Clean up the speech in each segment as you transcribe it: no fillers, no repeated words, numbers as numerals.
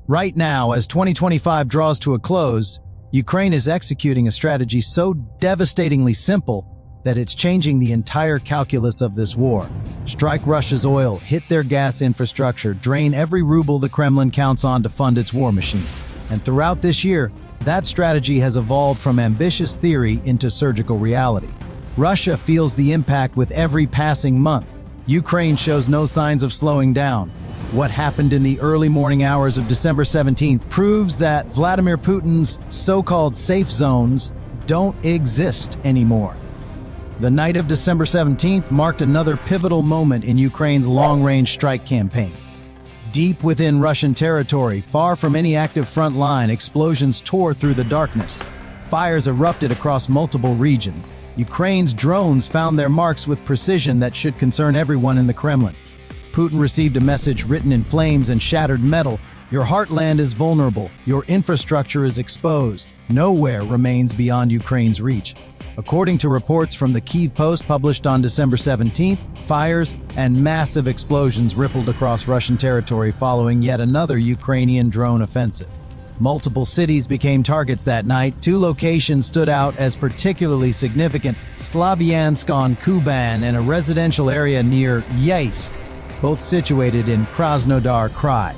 Right now, as 2025 draws to a close, Ukraine is executing a strategy so devastatingly simple that it's changing the entire calculus of this war. Strike Russia's oil, hit their gas infrastructure, drain every ruble the Kremlin counts on to fund its war machine. And throughout this year, that strategy has evolved from ambitious theory into surgical reality. Russia feels the impact with every passing month. Ukraine shows no signs of slowing down. What happened in the early morning hours of December 17th proves that Vladimir Putin's so-called safe zones don't exist anymore. The night of December 17th marked another pivotal moment in Ukraine's long-range strike campaign. Deep within Russian territory, far from any active front line, explosions tore through the darkness. Fires erupted across multiple regions. Ukraine's drones found their marks with precision that should concern everyone in the Kremlin. Putin received a message written in flames and shattered metal. Your heartland is vulnerable. Your infrastructure is exposed. Nowhere remains beyond Ukraine's reach. According to reports from the Kyiv Post published on December 17th, fires and massive explosions rippled across Russian territory following yet another Ukrainian drone offensive. Multiple cities became targets that night. Two locations stood out as particularly significant: Slavyansk on Kuban and a residential area near Yeisk, both situated in Krasnodar Krai.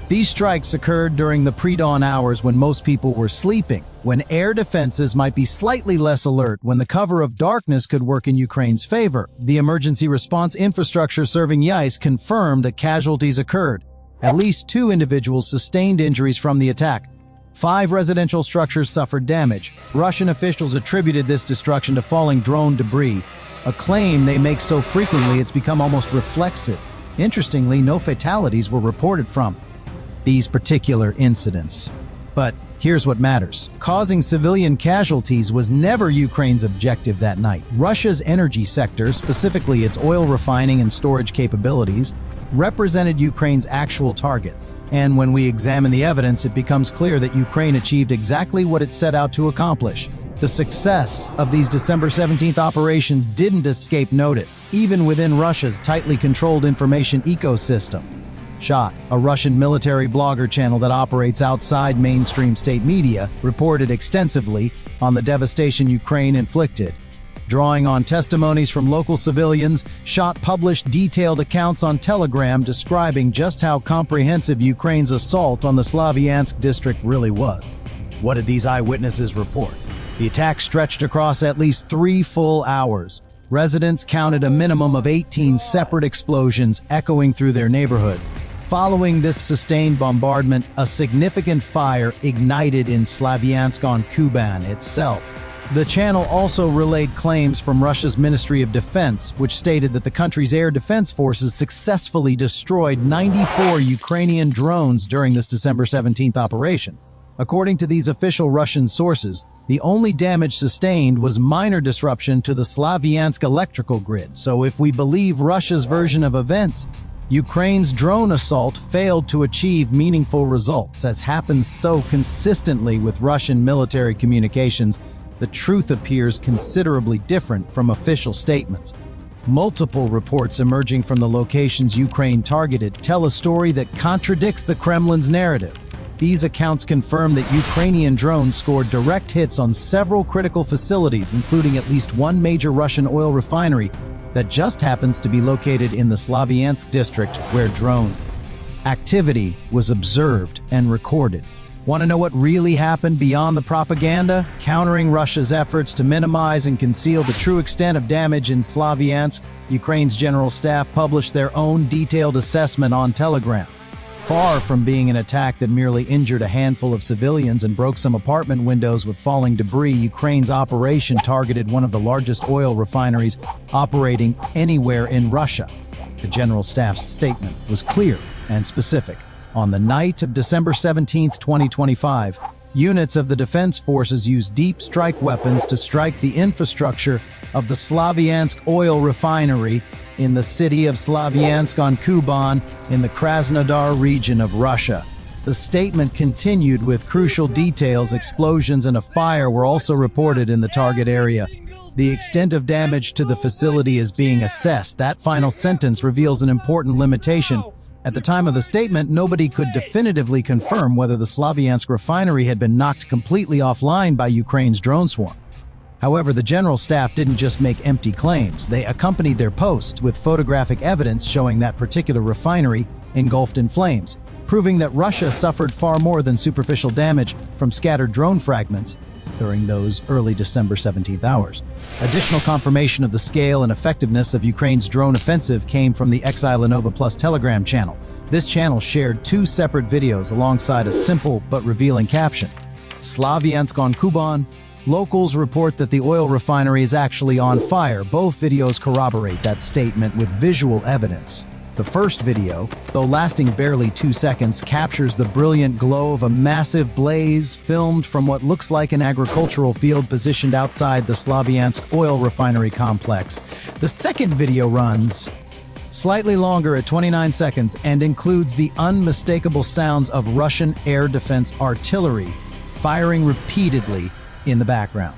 These strikes occurred during the pre-dawn hours when most people were sleeping, when air defenses might be slightly less alert, when the cover of darkness could work in Ukraine's favor. The emergency response infrastructure serving Yeisk confirmed that casualties occurred. At least 2 individuals sustained injuries from the attack. 5 residential structures suffered damage. Russian officials attributed this destruction to falling drone debris, a claim they make so frequently it's become almost reflexive. Interestingly, no fatalities were reported from these particular incidents. But here's what matters. Causing civilian casualties was never Ukraine's objective that night. Russia's energy sector, specifically its oil refining and storage capabilities, represented Ukraine's actual targets. And when we examine the evidence, it becomes clear that Ukraine achieved exactly what it set out to accomplish. The success of these December 17th operations didn't escape notice, even within Russia's tightly controlled information ecosystem. Shot, a Russian military blogger channel that operates outside mainstream state media, reported extensively on the devastation Ukraine inflicted. Drawing on testimonies from local civilians, Shot published detailed accounts on Telegram describing just how comprehensive Ukraine's assault on the Slavyansk district really was. What did these eyewitnesses report? The attack stretched across at least 3 full hours. Residents counted a minimum of 18 separate explosions echoing through their neighborhoods. Following this sustained bombardment, a significant fire ignited in Slavyansk on Kuban itself. The channel also relayed claims from Russia's Ministry of Defense, which stated that the country's air defense forces successfully destroyed 94 Ukrainian drones during this December 17th operation. According to these official Russian sources, the only damage sustained was minor disruption to the Slavyansk electrical grid. So if we believe Russia's version of events, Ukraine's drone assault failed to achieve meaningful results. As happens so consistently with Russian military communications, the truth appears considerably different from official statements. Multiple reports emerging from the locations Ukraine targeted tell a story that contradicts the Kremlin's narrative. These accounts confirm that Ukrainian drones scored direct hits on several critical facilities, including at least one major Russian oil refinery that just happens to be located in the Slavyansk district where drone activity was observed and recorded. Want to know what really happened beyond the propaganda? Countering Russia's efforts to minimize and conceal the true extent of damage in Slavyansk, Ukraine's general staff published their own detailed assessment on Telegram. Far from being an attack that merely injured a handful of civilians and broke some apartment windows with falling debris, Ukraine's operation targeted one of the largest oil refineries operating anywhere in Russia. The general staff's statement was clear and specific. On the night of December 17, 2025, units of the defense forces used deep strike weapons to strike the infrastructure of the Slavyansk oil refinery in the city of Slavyansk on Kuban in the Krasnodar region of Russia. The statement continued with crucial details. Explosions and a fire were also reported in the target area. The extent of damage to the facility is being assessed. That final sentence reveals an important limitation. At the time of the statement, nobody could definitively confirm whether the Slavyansk refinery had been knocked completely offline by Ukraine's drone swarm. However, the general staff didn't just make empty claims. They accompanied their post with photographic evidence showing that particular refinery engulfed in flames, proving that Russia suffered far more than superficial damage from scattered drone fragments during those early December 17th hours. Additional confirmation of the scale and effectiveness of Ukraine's drone offensive came from the Xilanova Plus Telegram channel. This channel shared two separate videos alongside a simple but revealing caption. Slavyansk on Kuban. Locals report that the oil refinery is actually on fire. Both videos corroborate that statement with visual evidence. The first video, though lasting barely 2 seconds, captures the brilliant glow of a massive blaze filmed from what looks like an agricultural field positioned outside the Slavyansk oil refinery complex. The second video runs slightly longer at 29 seconds and includes the unmistakable sounds of Russian air defense artillery firing repeatedly in the background.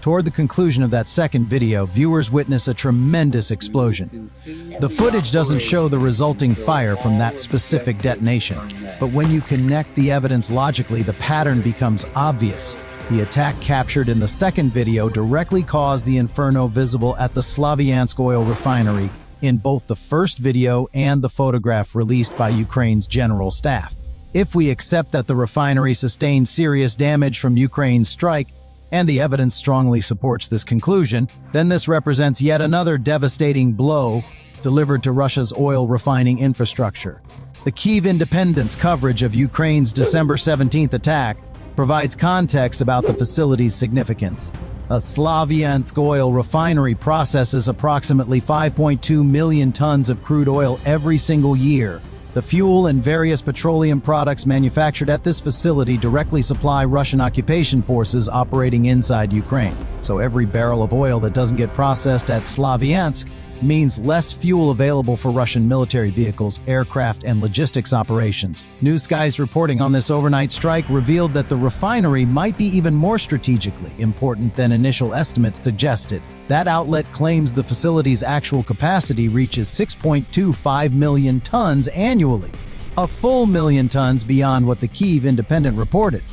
Toward the conclusion of that second video, viewers witness a tremendous explosion. The footage doesn't show the resulting fire from that specific detonation, but when you connect the evidence logically, the pattern becomes obvious. The attack captured in the second video directly caused the inferno visible at the Slavyansk oil refinery in both the first video and the photograph released by Ukraine's general staff. If we accept that the refinery sustained serious damage from Ukraine's strike, and the evidence strongly supports this conclusion, then this represents yet another devastating blow delivered to Russia's oil refining infrastructure. The Kyiv Independent's coverage of Ukraine's December 17th attack provides context about the facility's significance. A Slavyansk oil refinery processes approximately 5.2 million tons of crude oil every single year. The fuel and various petroleum products manufactured at this facility directly supply Russian occupation forces operating inside Ukraine. So every barrel of oil that doesn't get processed at Slavyansk means less fuel available for Russian military vehicles, aircraft, and logistics operations. New Skies reporting on this overnight strike revealed that the refinery might be even more strategically important than initial estimates suggested. That outlet claims the facility's actual capacity reaches 6.25 million tons annually, a full million tons beyond what the Kyiv Independent reported.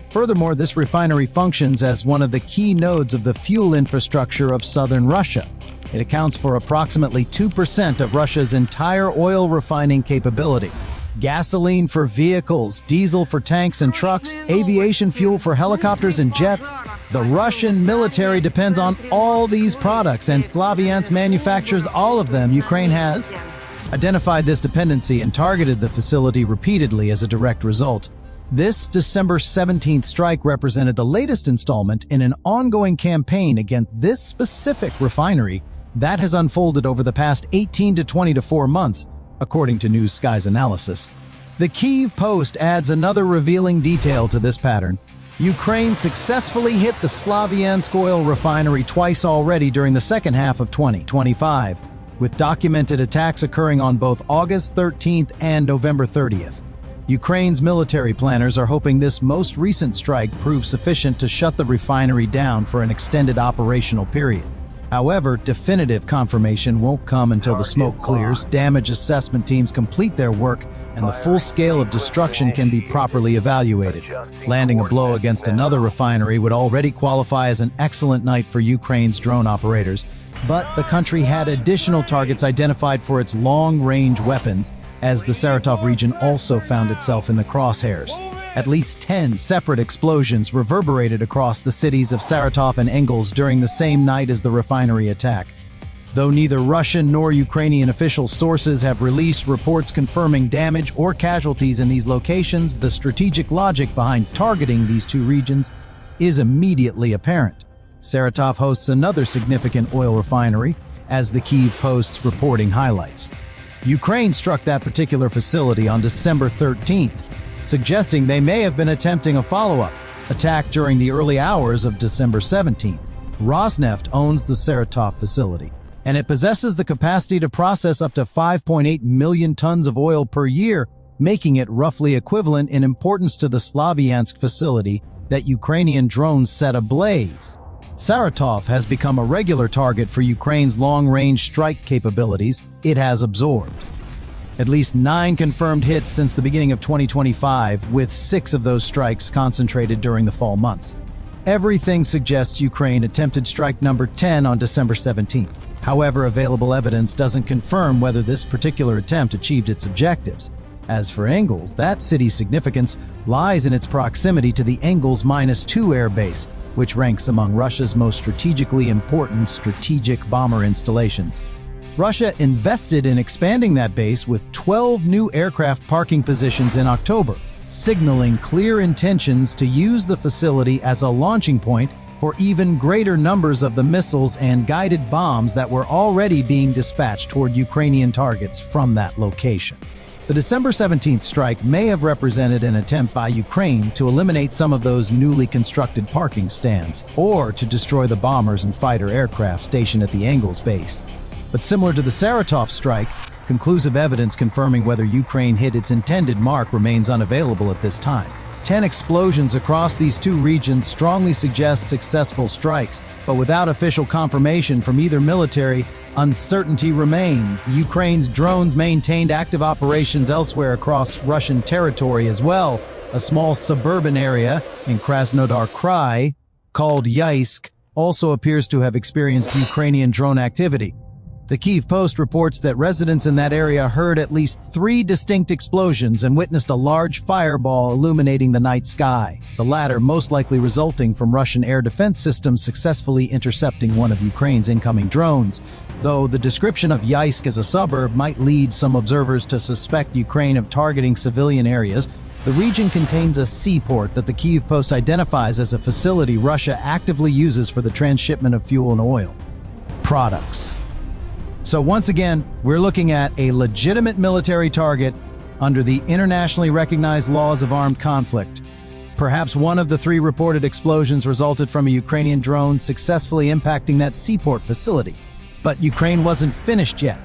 Furthermore, this refinery functions as one of the key nodes of the fuel infrastructure of southern Russia. It accounts for approximately 2% of Russia's entire oil refining capability. Gasoline for vehicles, diesel for tanks and trucks, aviation fuel for helicopters and jets. The Russian military depends on all these products, and Slavyansk manufactures all of them. Ukraine has identified this dependency and targeted the facility repeatedly as a direct result. This December 17th strike represented the latest installment in an ongoing campaign against this specific refinery that has unfolded over the past 18 to 24 months, according to New Skies analysis. The Kyiv Post adds another revealing detail to this pattern. Ukraine successfully hit the Slavyansk oil refinery twice already during the second half of 2025, with documented attacks occurring on both August 13th and November 30th. Ukraine's military planners are hoping this most recent strike proves sufficient to shut the refinery down for an extended operational period. However, definitive confirmation won't come until the smoke clears, damage assessment teams complete their work, and the full scale of destruction can be properly evaluated. Landing a blow against another refinery would already qualify as an excellent night for Ukraine's drone operators, but the country had additional targets identified for its long-range weapons, as the Saratov region also found itself in the crosshairs. At least 10 separate explosions reverberated across the cities of Saratov and Engels during the same night as the refinery attack. Though neither Russian nor Ukrainian official sources have released reports confirming damage or casualties in these locations, the strategic logic behind targeting these two regions is immediately apparent. Saratov hosts another significant oil refinery, as the Kyiv Post's reporting highlights. Ukraine struck that particular facility on December 13th, suggesting they may have been attempting a follow-up attack during the early hours of December 17th. Rosneft owns the Saratov facility, and it possesses the capacity to process up to 5.8 million tons of oil per year, making it roughly equivalent in importance to the Slavyansk facility that Ukrainian drones set ablaze. Saratov has become a regular target for Ukraine's long-range strike capabilities it has absorbed. At least 9 confirmed hits since the beginning of 2025, with 6 of those strikes concentrated during the fall months. Everything suggests Ukraine attempted strike number 10 on December 17th. However, available evidence doesn't confirm whether this particular attempt achieved its objectives. As for Engels, that city's significance lies in its proximity to the Engels-2 air base, which ranks among Russia's most strategically important strategic bomber installations. Russia invested in expanding that base with 12 new aircraft parking positions in October, signaling clear intentions to use the facility as a launching point for even greater numbers of the missiles and guided bombs that were already being dispatched toward Ukrainian targets from that location. The December 17th strike may have represented an attempt by Ukraine to eliminate some of those newly constructed parking stands, or to destroy the bombers and fighter aircraft stationed at the Engels base. But similar to the Saratov strike, conclusive evidence confirming whether Ukraine hit its intended mark remains unavailable at this time. 10 explosions across these two regions strongly suggest successful strikes, but without official confirmation from either military, uncertainty remains. Ukraine's drones maintained active operations elsewhere across Russian territory as well. A small suburban area in Krasnodar Krai, called Yeisk, also appears to have experienced Ukrainian drone activity. The Kyiv Post reports that residents in that area heard at least 3 distinct explosions and witnessed a large fireball illuminating the night sky, the latter most likely resulting from Russian air defense systems successfully intercepting one of Ukraine's incoming drones. Though the description of Yeisk as a suburb might lead some observers to suspect Ukraine of targeting civilian areas, the region contains a seaport that the Kyiv Post identifies as a facility Russia actively uses for the transshipment of fuel and oil products. So once again, we're looking at a legitimate military target under the internationally recognized laws of armed conflict. Perhaps one of the 3 reported explosions resulted from a Ukrainian drone successfully impacting that seaport facility. But Ukraine wasn't finished yet.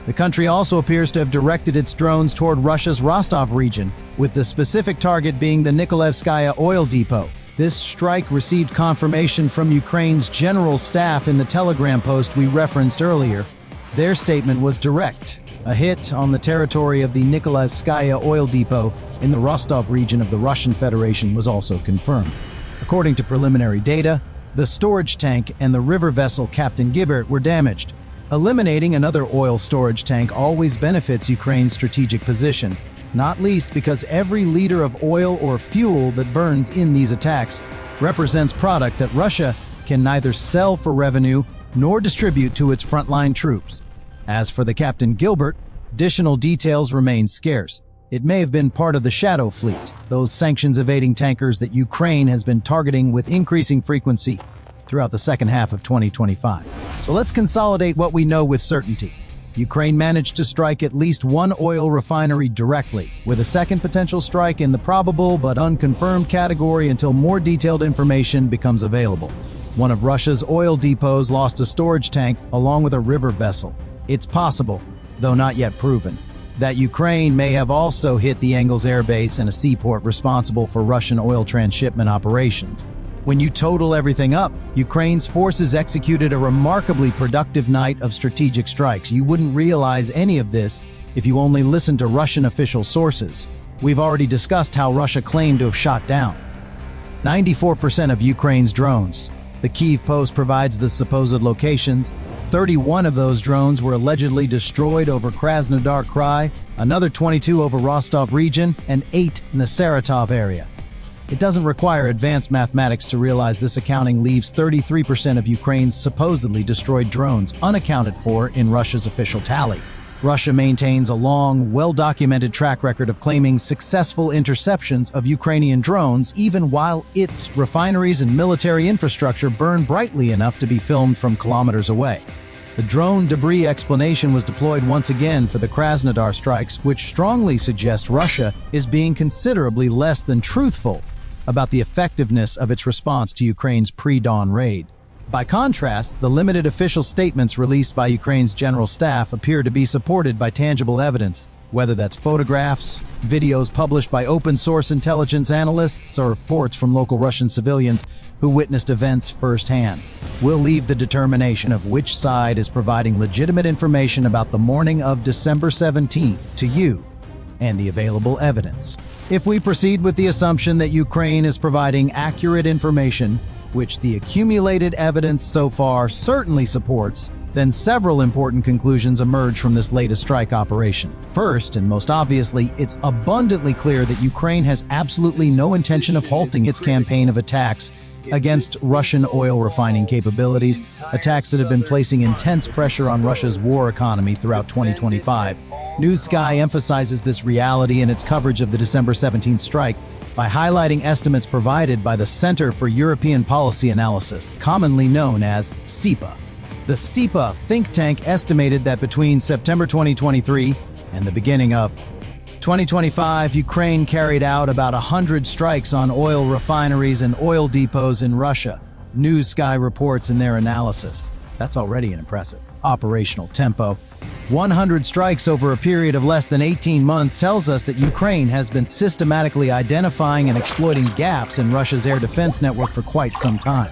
The country also appears to have directed its drones toward Russia's Rostov region, with the specific target being the Nikolaevskaya oil depot. This strike received confirmation from Ukraine's general staff in the Telegram post we referenced earlier. Their statement was direct. A hit on the territory of the Nikolaevskaya oil depot in the Rostov region of the Russian Federation was also confirmed. According to preliminary data, the storage tank and the river vessel Captain Gibbert were damaged. Eliminating another oil storage tank always benefits Ukraine's strategic position, not least because every liter of oil or fuel that burns in these attacks represents product that Russia can neither sell for revenue nor distribute to its frontline troops. As for the Captain Gilbert, additional details remain scarce. It may have been part of the Shadow Fleet, those sanctions-evading tankers that Ukraine has been targeting with increasing frequency throughout the second half of 2025. So let's consolidate what we know with certainty. Ukraine managed to strike at least 1 oil refinery directly, with a second potential strike in the probable but unconfirmed category until more detailed information becomes available. One of Russia's oil depots lost a storage tank along with a river vessel. It's possible, though not yet proven, that Ukraine may have also hit the Engels air base and a seaport responsible for Russian oil transshipment operations. When you total everything up, Ukraine's forces executed a remarkably productive night of strategic strikes. You wouldn't realize any of this if you only listened to Russian official sources. We've already discussed how Russia claimed to have shot down 94% of Ukraine's drones. The Kyiv Post provides the supposed locations. 31 of those drones were allegedly destroyed over Krasnodar Krai, another 22 over Rostov region, and 8 in the Saratov area. It doesn't require advanced mathematics to realize this accounting leaves 33% of Ukraine's supposedly destroyed drones unaccounted for in Russia's official tally. Russia maintains a long, well-documented track record of claiming successful interceptions of Ukrainian drones even while its refineries and military infrastructure burn brightly enough to be filmed from kilometers away. The drone debris explanation was deployed once again for the Krasnodar strikes, which strongly suggest Russia is being considerably less than truthful about the effectiveness of its response to Ukraine's pre-dawn raid. By contrast, the limited official statements released by Ukraine's general staff appear to be supported by tangible evidence. whether that's photographs, videos published by open-source intelligence analysts, or reports from local Russian civilians who witnessed events firsthand. We'll leave the determination of which side is providing legitimate information about the morning of December 17th to you and the available evidence. If we proceed with the assumption that Ukraine is providing accurate information, which the accumulated evidence so far certainly supports, then several important conclusions emerge from this latest strike operation. First, and most obviously, it's abundantly clear that Ukraine has absolutely no intention of halting its campaign of attacks against Russian oil refining capabilities, attacks that have been placing intense pressure on Russia's war economy throughout 2025. News Sky emphasizes this reality in its coverage of the December 17th strike by highlighting estimates provided by the Center for European Policy Analysis, commonly known as CEPA. The CEPA think tank estimated that between September 2023 and the beginning of 2025, Ukraine carried out about 100 strikes on oil refineries and oil depots in Russia. News Sky reports in their analysis. That's already an impressive operational tempo. 100 strikes over a period of less than 18 months tells us that Ukraine has been systematically identifying and exploiting gaps in Russia's air defense network for quite some time.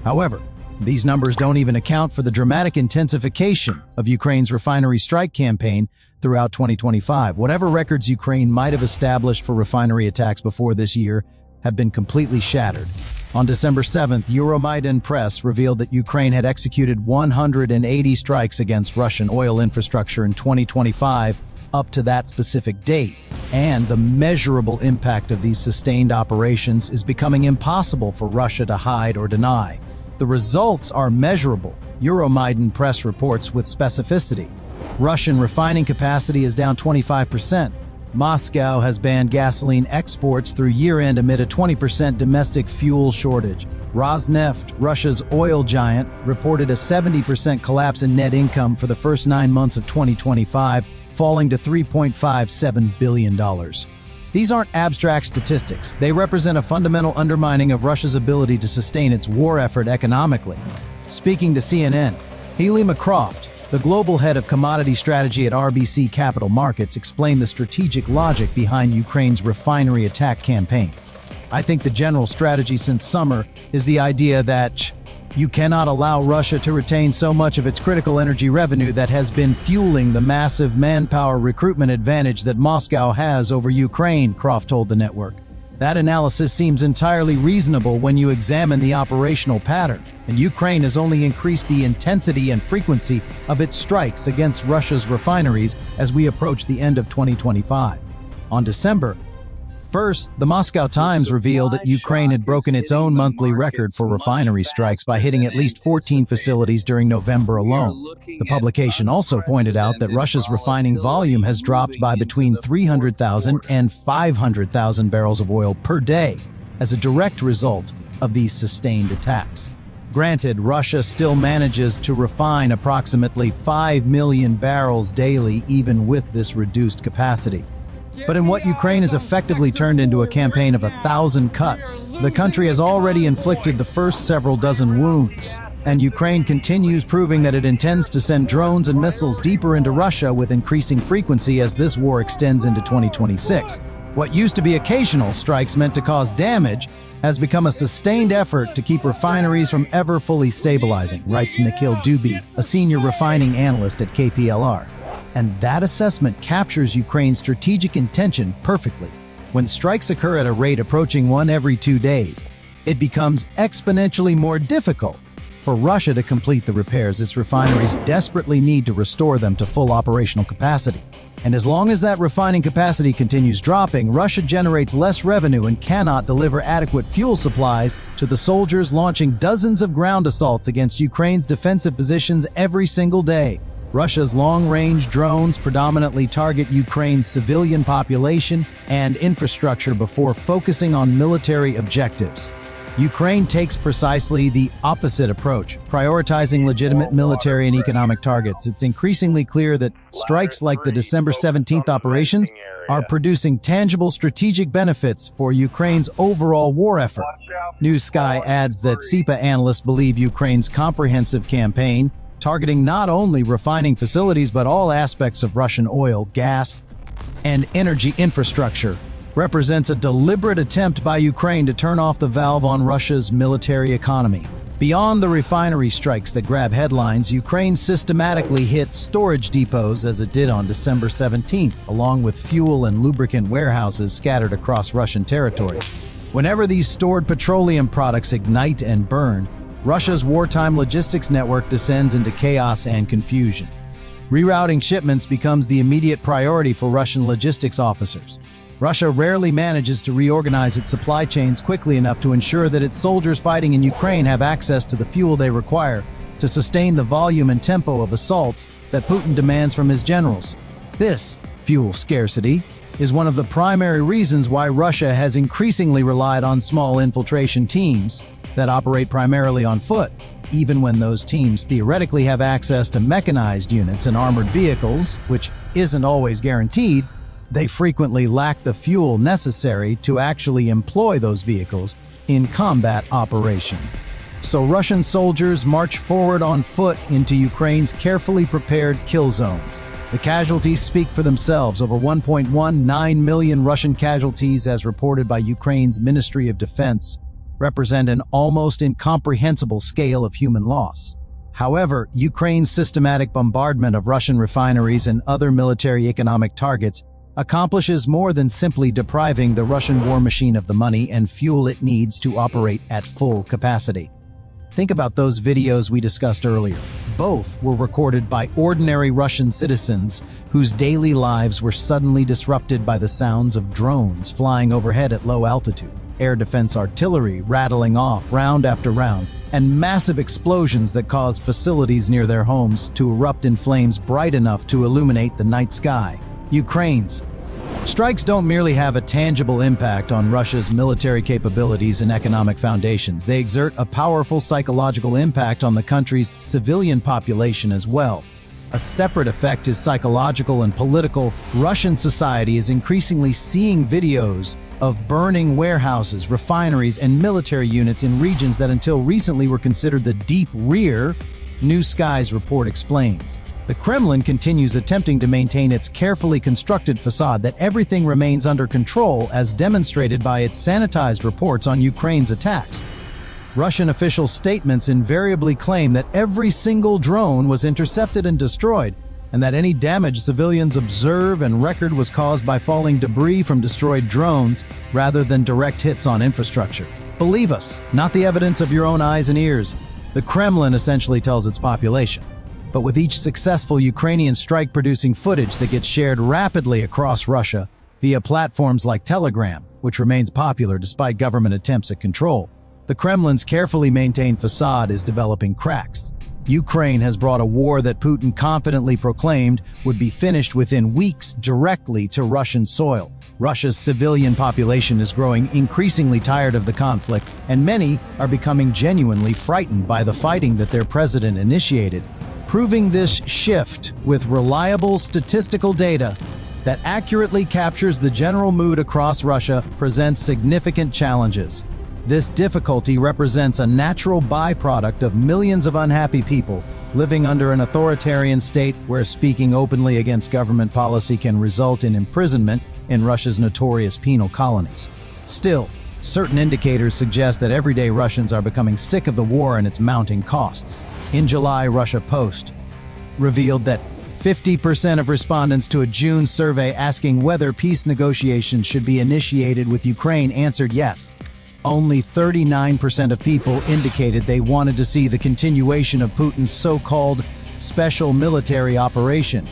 However, these numbers don't even account for the dramatic intensification of Ukraine's refinery strike campaign throughout 2025. Whatever records Ukraine might have established for refinery attacks before this year have been completely shattered. On December 7th, Euromaidan Press revealed that Ukraine had executed 180 strikes against Russian oil infrastructure in 2025 up to that specific date, and the measurable impact of these sustained operations is becoming impossible for Russia to hide or deny. The results are measurable, Euromaidan Press reports with specificity. Russian refining capacity is down 25%. Moscow has banned gasoline exports through year-end amid a 20% domestic fuel shortage. Rosneft, Russia's oil giant, reported a 70% collapse in net income for the first 9 months of 2025, falling to $3.57 billion. These aren't abstract statistics. They represent a fundamental undermining of Russia's ability to sustain its war effort economically. Speaking to CNN, Healy McCroft, the global head of commodity strategy at RBC Capital Markets, explained the strategic logic behind Ukraine's refinery attack campaign. I think the general strategy since summer is the idea that you cannot allow Russia to retain so much of its critical energy revenue that has been fueling the massive manpower recruitment advantage that Moscow has over Ukraine, Croft told the network. That analysis seems entirely reasonable when you examine the operational pattern, and Ukraine has only increased the intensity and frequency of its strikes against Russia's refineries as we approach the end of 2025. On December 1st, the Moscow Times revealed that Ukraine had broken its own monthly record for refinery strikes by hitting at least 14 facilities during November alone. The publication also pointed out that Russia's refining volume has dropped by between 300,000 and 500,000 barrels of oil per day as a direct result of these sustained attacks. Granted, Russia still manages to refine approximately 5 million barrels daily even with this reduced capacity. But in what Ukraine has effectively turned into a campaign of 1,000 cuts, the country has already inflicted the first several dozen wounds, and Ukraine continues proving that it intends to send drones and missiles deeper into Russia with increasing frequency as this war extends into 2026. What used to be occasional strikes meant to cause damage has become a sustained effort to keep refineries from ever fully stabilizing, writes Nikhil Dubey, a senior refining analyst at KPLR. And that assessment captures Ukraine's strategic intention perfectly. When strikes occur at a rate approaching one every 2 days, it becomes exponentially more difficult for Russia to complete the repairs its refineries desperately need to restore them to full operational capacity. And as long as that refining capacity continues dropping, Russia generates less revenue and cannot deliver adequate fuel supplies to the soldiers launching dozens of ground assaults against Ukraine's defensive positions every single day. Russia's long-range drones predominantly target Ukraine's civilian population and infrastructure before focusing on military objectives. Ukraine takes precisely the opposite approach, prioritizing legitimate military and economic targets. It's increasingly clear that strikes like the December 17th operations are producing tangible strategic benefits for Ukraine's overall war effort. News Sky adds that CEPA analysts believe Ukraine's comprehensive campaign, targeting not only refining facilities but all aspects of Russian oil, gas, and energy infrastructure, represents a deliberate attempt by Ukraine to turn off the valve on Russia's military economy. Beyond the refinery strikes that grab headlines, Ukraine systematically hit storage depots as it did on December 17th, along with fuel and lubricant warehouses scattered across Russian territory. Whenever these stored petroleum products ignite and burn, Russia's wartime logistics network descends into chaos and confusion. Rerouting shipments becomes the immediate priority for Russian logistics officers. Russia rarely manages to reorganize its supply chains quickly enough to ensure that its soldiers fighting in Ukraine have access to the fuel they require to sustain the volume and tempo of assaults that Putin demands from his generals. This fuel scarcity is one of the primary reasons why Russia has increasingly relied on small infiltration teams that operate primarily on foot. Even when those teams theoretically have access to mechanized units and armored vehicles, which isn't always guaranteed, they frequently lack the fuel necessary to actually employ those vehicles in combat operations. So Russian soldiers march forward on foot into Ukraine's carefully prepared kill zones. The casualties speak for themselves. Over 1.19 million Russian casualties, as reported by Ukraine's Ministry of Defense, represent an almost incomprehensible scale of human loss. However, Ukraine's systematic bombardment of Russian refineries and other military economic targets accomplishes more than simply depriving the Russian war machine of the money and fuel it needs to operate at full capacity. Think about those videos we discussed earlier. Both were recorded by ordinary Russian citizens whose daily lives were suddenly disrupted by the sounds of drones flying overhead at low altitude, air defense artillery rattling off round after round, and massive explosions that caused facilities near their homes to erupt in flames bright enough to illuminate the night sky. Ukraine's strikes don't merely have a tangible impact on Russia's military capabilities and economic foundations. They exert a powerful psychological impact on the country's civilian population as well. A separate effect is psychological and political. Russian society is increasingly seeing videos of burning warehouses, refineries, and military units in regions that until recently were considered the deep rear, New Skies report explains. The Kremlin continues attempting to maintain its carefully constructed facade that everything remains under control, as demonstrated by its sanitized reports on Ukraine's attacks. Russian official statements invariably claim that every single drone was intercepted and destroyed, and that any damage civilians observe and record was caused by falling debris from destroyed drones rather than direct hits on infrastructure. Believe us, not the evidence of your own eyes and ears. The Kremlin essentially tells its population. But with each successful Ukrainian strike producing footage that gets shared rapidly across Russia via platforms like Telegram, which remains popular despite government attempts at control, the Kremlin's carefully maintained facade is developing cracks. Ukraine has brought a war that Putin confidently proclaimed would be finished within weeks directly to Russian soil. Russia's civilian population is growing increasingly tired of the conflict, and many are becoming genuinely frightened by the fighting that their president initiated. Proving this shift with reliable statistical data that accurately captures the general mood across Russia presents significant challenges. This difficulty represents a natural byproduct of millions of unhappy people living under an authoritarian state where speaking openly against government policy can result in imprisonment in Russia's notorious penal colonies. Still, certain indicators suggest that everyday Russians are becoming sick of the war and its mounting costs. In July, Russia Post revealed that 50% of respondents to a June survey asking whether peace negotiations should be initiated with Ukraine answered yes. Only 39% of people indicated they wanted to see the continuation of Putin's so-called special military operation.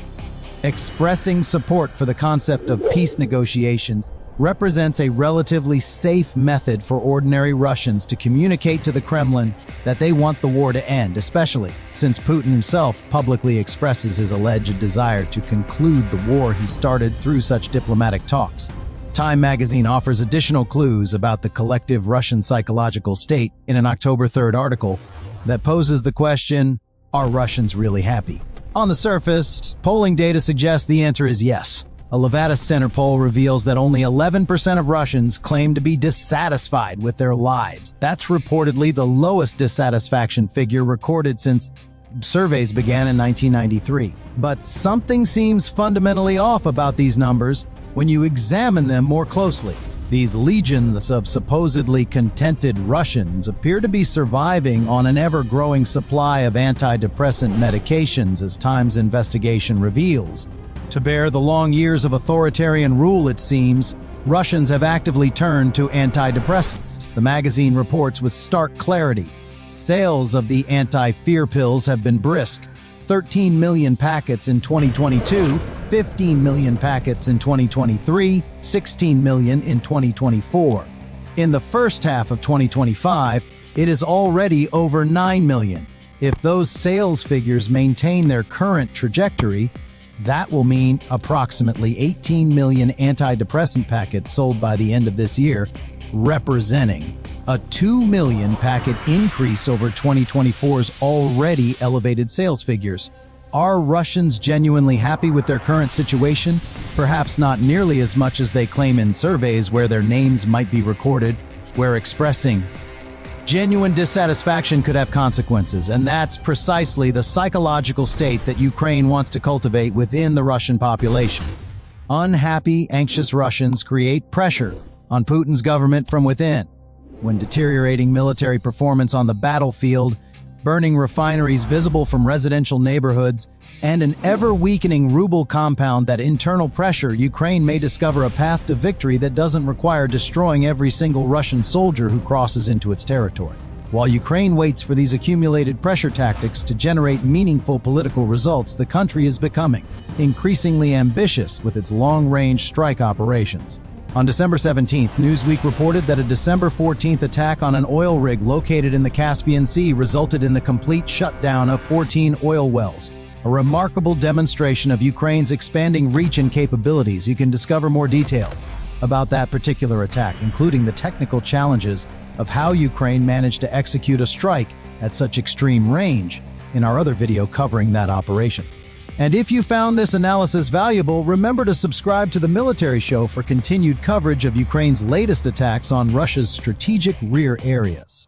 Expressing support for the concept of peace negotiations represents a relatively safe method for ordinary Russians to communicate to the Kremlin that they want the war to end, especially since Putin himself publicly expresses his alleged desire to conclude the war he started through such diplomatic talks. Time magazine offers additional clues about the collective Russian psychological state in an October 3rd article that poses the question, are Russians really happy? On the surface, polling data suggests the answer is yes. A Levada Center poll reveals that only 11% of Russians claim to be dissatisfied with their lives. That's reportedly the lowest dissatisfaction figure recorded since surveys began in 1993. But something seems fundamentally off about these numbers. when you examine them more closely. These legions of supposedly contented Russians appear to be surviving on an ever-growing supply of antidepressant medications, as Time's investigation reveals. To bear the long years of authoritarian rule, it seems, Russians have actively turned to antidepressants. The magazine reports with stark clarity. Sales of the anti-fear pills have been brisk. 13 million packets in 2022, 15 million packets in 2023, 16 million in 2024. In the first half of 2025, it is already over 9 million. If those sales figures maintain their current trajectory, that will mean approximately 18 million antidepressant packets sold by the end of this year, representing a 2 million packet increase over 2024's already elevated sales figures. Are Russians genuinely happy with their current situation? Perhaps not nearly as much as they claim in surveys where their names might be recorded, where expressing genuine dissatisfaction could have consequences, and that's precisely the psychological state that Ukraine wants to cultivate within the Russian population. Unhappy, anxious Russians create pressure on Putin's government from within. When deteriorating military performance on the battlefield, burning refineries visible from residential neighborhoods, and an ever-weakening ruble compound that internal pressure, Ukraine may discover a path to victory that doesn't require destroying every single Russian soldier who crosses into its territory. While Ukraine waits for these accumulated pressure tactics to generate meaningful political results, the country is becoming increasingly ambitious with its long-range strike operations. On December 17th, Newsweek reported that a December 14th attack on an oil rig located in the Caspian Sea resulted in the complete shutdown of 14 oil wells, a remarkable demonstration of Ukraine's expanding reach and capabilities. You can discover more details about that particular attack, including the technical challenges of how Ukraine managed to execute a strike at such extreme range, in our other video covering that operation. And if you found this analysis valuable, remember to subscribe to the Military Show for continued coverage of Ukraine's latest attacks on Russia's strategic rear areas.